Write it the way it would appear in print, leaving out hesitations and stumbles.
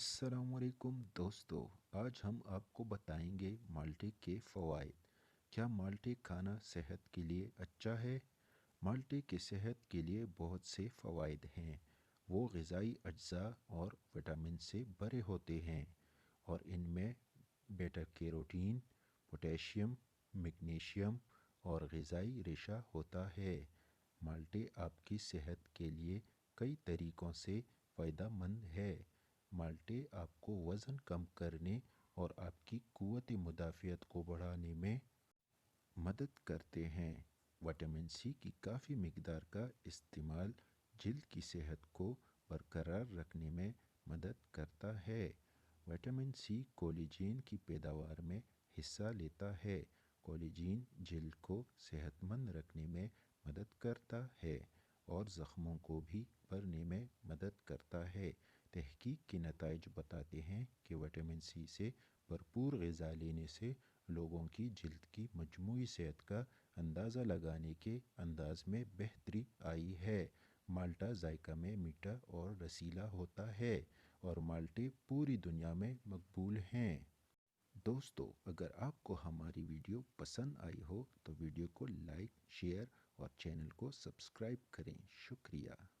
السلام علیکم دوستو، آج ہم آپ کو بتائیں گے مالٹے کے فوائد۔ کیا مالٹے کھانا صحت کے لیے اچھا ہے؟ مالٹے کے صحت کے لیے بہت سے فوائد ہیں۔ وہ غذائی اجزاء اور وٹامن سے بھرے ہوتے ہیں اور ان میں بیٹا کیروٹین، پوٹیشیم، میگنیشیم اور غذائی ریشہ ہوتا ہے۔ مالٹے آپ کی صحت کے لیے کئی طریقوں سے فائدہ مند ہے۔ مالٹے آپ کو وزن کم کرنے اور آپ کی قوت مدافعت کو بڑھانے میں مدد کرتے ہیں۔ وٹامن سی کی کافی مقدار کا استعمال جلد کی صحت کو برقرار رکھنے میں مدد کرتا ہے۔ وٹامن سی کولیجن کی پیداوار میں حصہ لیتا ہے۔ کولیجن جلد کو صحت مند رکھنے میں مدد کرتا ہے اور زخموں کو بھی بھرنے میں مدد کرتا ہے۔ تحقیق کے نتائج بتاتے ہیں کہ وٹامن سی سے بھرپور غذا لینے سے لوگوں کی جلد کی مجموعی صحت کا اندازہ لگانے کے انداز میں بہتری آئی ہے۔ مالٹا ذائقہ میں میٹھا اور رسیلا ہوتا ہے اور مالٹے پوری دنیا میں مقبول ہیں۔ دوستو، اگر آپ کو ہماری ویڈیو پسند آئی ہو تو ویڈیو کو لائک، شیئر اور چینل کو سبسکرائب کریں۔ شکریہ۔